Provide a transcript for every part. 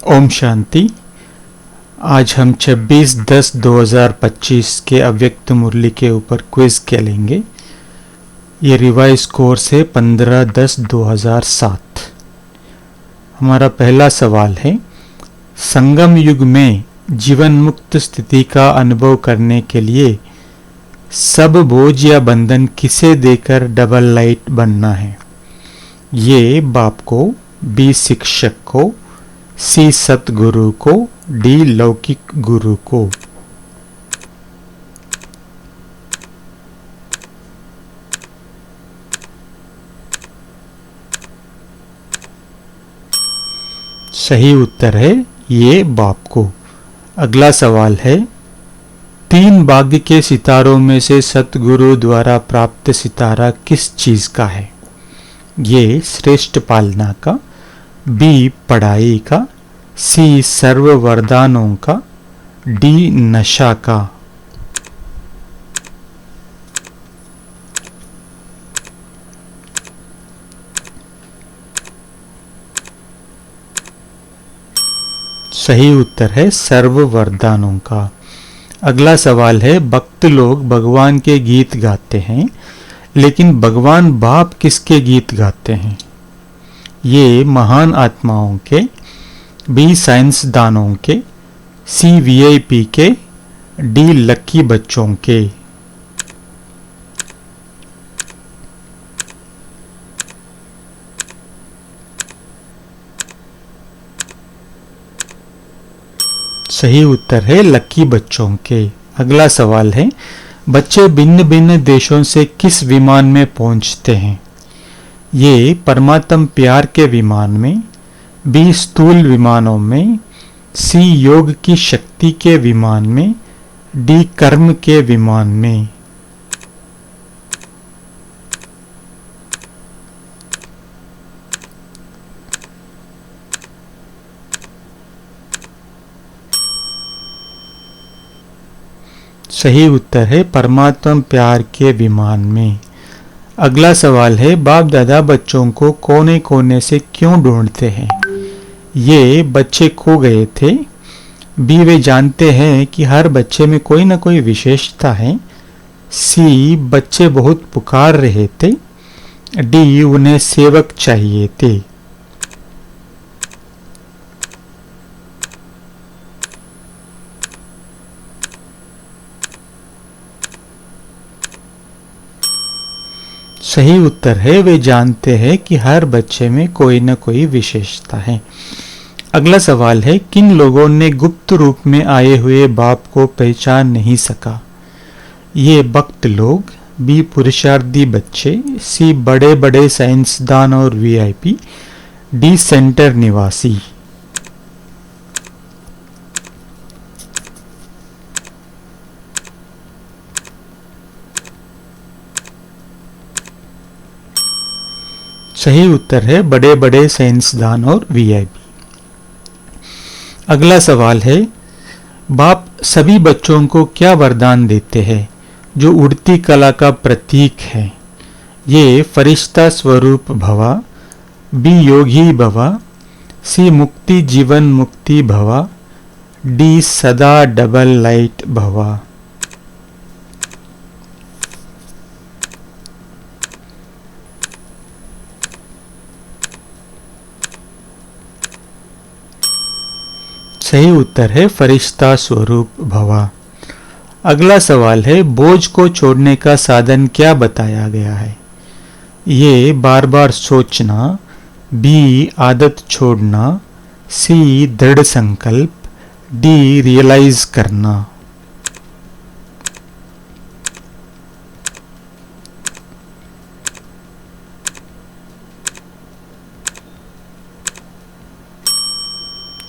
ओम शांति। आज हम 26/10/2025 के अव्यक्त मुरली के ऊपर क्विज खेलेंगे। ये रिवाइज कोर्स है 15/10/2007। हमारा पहला सवाल है, संगम युग में जीवन मुक्त स्थिति का अनुभव करने के लिए सब बोझ या बंधन किसे देकर डबल लाइट बनना है? ये बाप को, बी शिक्षक को, सी सतगुरु को, डी लौकिक गुरु को। सही उत्तर है ये बाप को। अगला सवाल है, 3 भाग्य के सितारों में से सतगुरु द्वारा प्राप्त सितारा किस चीज का है? ये श्रेष्ठ पालना का, बी पढ़ाई का, सी सर्व वरदानों का, डी नशा का। सही उत्तर है सर्व वरदानों का। अगला सवाल है, भक्त लोग भगवान के गीत गाते हैं, लेकिन भगवान बाप किसके गीत गाते हैं? ये महान आत्माओं के, बी साइंसदानों के, सी वीआईपी के, डी लकी बच्चों के। सही उत्तर है लकी बच्चों के। अगला सवाल है, बच्चे भिन्न भिन्न देशों से किस विमान में पहुंचते हैं? ये परमात्म प्यार के विमान में, बी स्थूल विमानों में, सी योग की शक्ति के विमान में, डी कर्म के विमान में। सही उत्तर है परमात्मा प्यार के विमान में। अगला सवाल है, बाप दादा बच्चों को कोने कोने से क्यों ढूंढते हैं? ये बच्चे खो गए थे, बी वे जानते हैं कि हर बच्चे में कोई ना कोई विशेषता है, सी बच्चे बहुत पुकार रहे थे, डी उन्हें सेवक चाहिए थे। सही उत्तर है वे जानते हैं कि हर बच्चे में कोई न कोई विशेषता है। अगला सवाल है, किन लोगों ने गुप्त रूप में आए हुए बाप को पहचान नहीं सका? ये भक्त लोग, बी पुरुषार्थी बच्चे, सी बड़े बड़े साइंसदान और वीआईपी, डी सेंटर निवासी। सही उत्तर है बड़े बड़े साइंसदान और वीआईपी। अगला सवाल है, बाप सभी बच्चों को क्या वरदान देते हैं जो उड़ती कला का प्रतीक है? ये फरिश्ता स्वरूप भवा, बी योगी भवा, सी मुक्ति जीवन मुक्ति भवा, डी सदा डबल लाइट भवा। सही उत्तर है फरिश्ता स्वरूप भवा। अगला सवाल है, बोझ को छोड़ने का साधन क्या बताया गया है? ये बार बार सोचना, बी आदत छोड़ना, सी दृढ़ संकल्प, डी रियलाइज करना।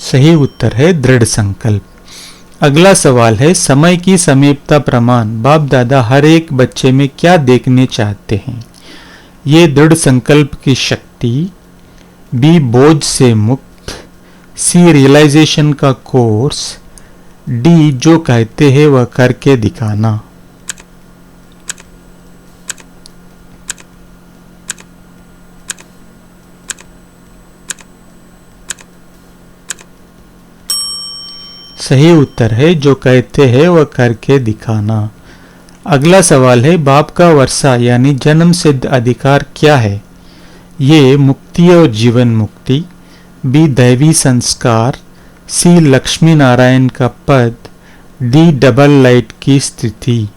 सही उत्तर है दृढ़ संकल्प। अगला सवाल है, समय की समीपता प्रमाण बाप दादा हर एक बच्चे में क्या देखने चाहते हैं? ये दृढ़ संकल्प की शक्ति, बी बोझ से मुक्त, सी रियलाइजेशन का कोर्स, डी जो कहते हैं वह करके दिखाना। सही उत्तर है जो कहते हैं वह करके दिखाना। अगला सवाल है बाप का वर्षा यानी जन्म सिद्ध अधिकार क्या है? ये मुक्ति और जीवन मुक्ति, बी दैवी संस्कार, सी लक्ष्मी नारायण का पद, डी डबल लाइट की स्थिति।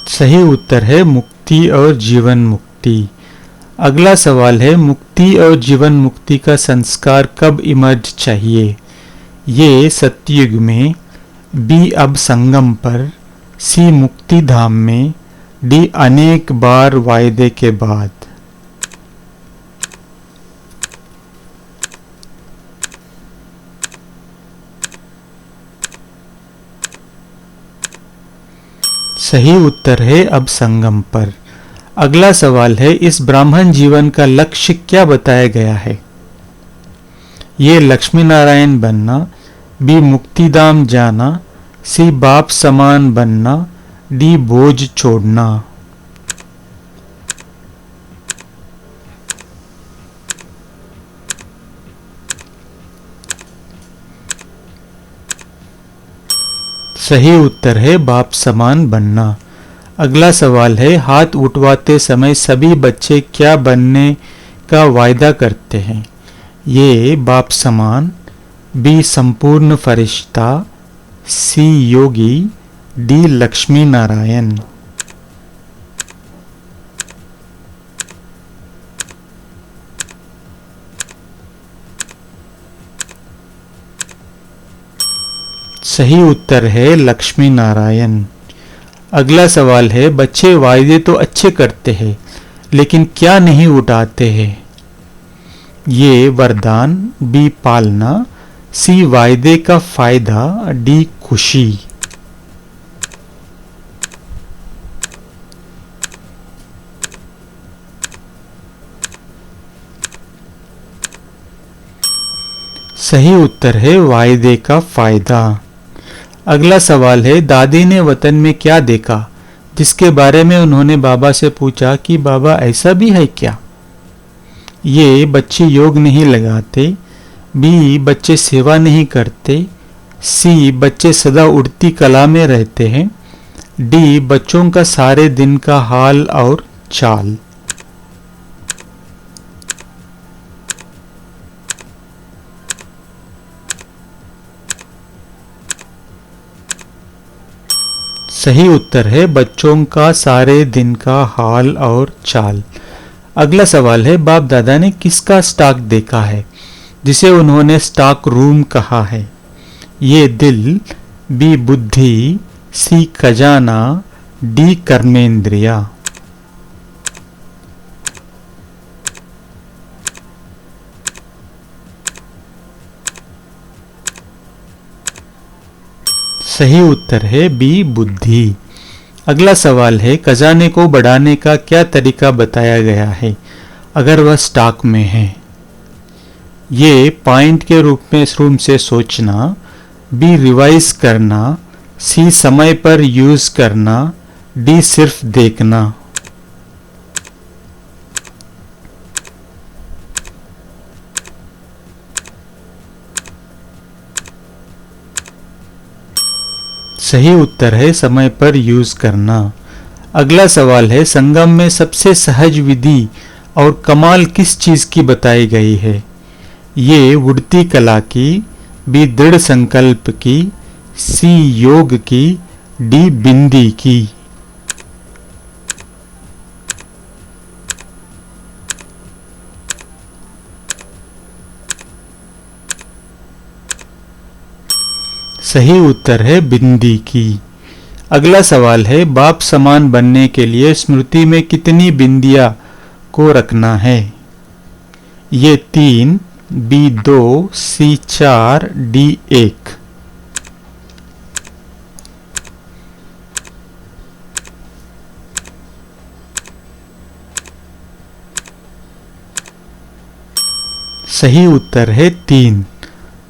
सही उत्तर है मुक्ति और जीवन मुक्ति। अगला सवाल है मुक्ति और जीवन मुक्ति का संस्कार कब इमर्ज चाहिए? ये सतयुग में, बी अब संगम पर, सी मुक्ति धाम में, डी अनेक बार वायदे के बाद। सही उत्तर है अब संगम पर। अगला सवाल है इस ब्राह्मण जीवन का लक्ष्य क्या बताया गया है? ये लक्ष्मी नारायण बनना, बी मुक्तिधाम जाना, सी बाप समान बनना, डी बोझ छोड़ना। सही उत्तर है बाप समान बनना। अगला सवाल है हाथ उठवाते समय सभी बच्चे क्या बनने का वायदा करते हैं? ये बाप समान, बी संपूर्ण फरिश्ता, सी योगी, डी लक्ष्मी नारायण। सही उत्तर है लक्ष्मी नारायण। अगला सवाल है बच्चे वायदे तो अच्छे करते हैं लेकिन क्या नहीं उठाते हैं? ये वरदान, बी पालना, सी वायदे का फायदा, डी खुशी। सही उत्तर है वायदे का फायदा। अगला सवाल है दादी ने वतन में क्या देखा जिसके बारे में उन्होंने बाबा से पूछा कि बाबा ऐसा भी है क्या? ये बच्चे योग नहीं लगाते, बी बच्चे सेवा नहीं करते, सी बच्चे सदा उड़ती कला में रहते हैं, डी बच्चों का सारे दिन का हाल और चाल। सही उत्तर है बच्चों का सारे दिन का हाल और चाल। अगला सवाल है बाप दादा ने किसका स्टॉक देखा है जिसे उन्होंने स्टॉक रूम कहा है? ये दिल, बी बुद्धि, सी खजाना, डी कर्मेंद्रिया। सही उत्तर है बी बुद्धि। अगला सवाल है खजाने को बढ़ाने का क्या तरीका बताया गया है अगर वह स्टॉक में है? ये पॉइंट के रूप से सोचना, बी रिवाइज करना, सी समय पर यूज करना, डी सिर्फ देखना। सही उत्तर है समय पर यूज करना। अगला सवाल है संगम में सबसे सहज विधि और कमाल किस चीज की बताई गई है? ये उड़ती कला की, बी दृढ़ संकल्प की, सी योग की, डी बिंदी की। सही उत्तर है बिंदी की। अगला सवाल है बाप समान बनने के लिए स्मृति में कितनी बिंदिया को रखना है? ये 3, बी 2, सी 4, डी 1। सही उत्तर है 3।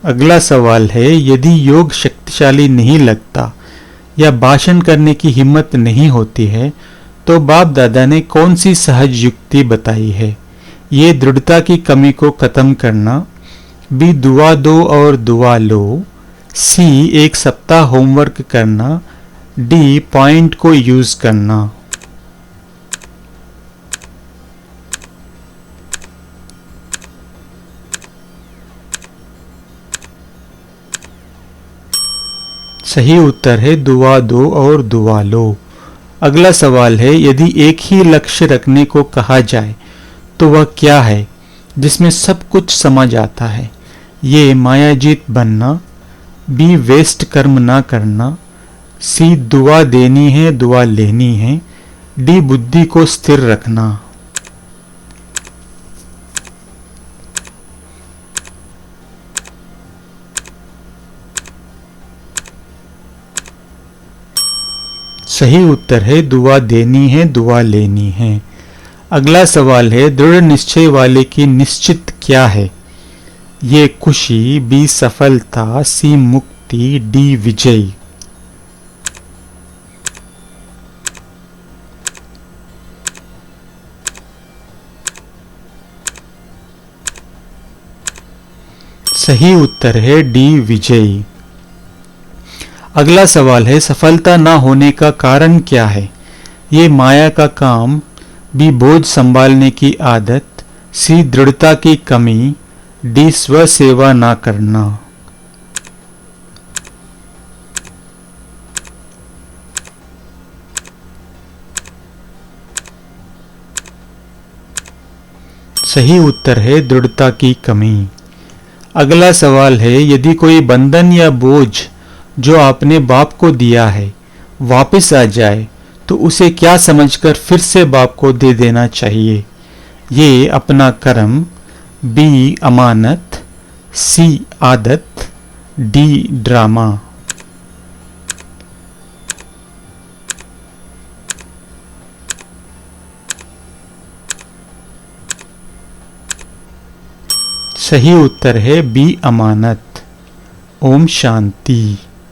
अगला सवाल है यदि योग शक्तिशाली नहीं लगता या भाषण करने की हिम्मत नहीं होती है तो बाप दादा ने कौन सी सहज युक्ति बताई है? ये दृढ़ता की कमी को खत्म करना, बी दुआ दो और दुआ लो, सी एक सप्ताह होमवर्क करना, डी पॉइंट को यूज करना। सही उत्तर है दुआ दो और दुआ लो। अगला सवाल है, यदि एक ही लक्ष्य रखने को कहा जाए तो वह क्या है जिसमें सब कुछ समा जाता है? ये मायाजीत बनना, बी वेस्ट कर्म ना करना, सी दुआ देनी है दुआ लेनी है, डी बुद्धि को स्थिर रखना। सही उत्तर है दुआ देनी है दुआ लेनी है। अगला सवाल है, दृढ़ निश्चय वाले की निश्चित क्या है? ये खुशी, बी सफलता, सी मुक्ति, डी विजय। सही उत्तर है डी विजय। अगला सवाल है, सफलता ना होने का कारण क्या है? ये माया का काम, बी बोझ संभालने की आदत, सी दृढ़ता की कमी, डी स्व सेवा ना करना। सही उत्तर है दृढ़ता की कमी। अगला सवाल है, यदि कोई बंधन या बोझ जो आपने बाप को दिया है वापस आ जाए तो उसे क्या समझकर फिर से बाप को दे देना चाहिए? ये अपना कर्म, बी अमानत, सी आदत, डी ड्रामा। सही उत्तर है बी अमानत। ओम शांति।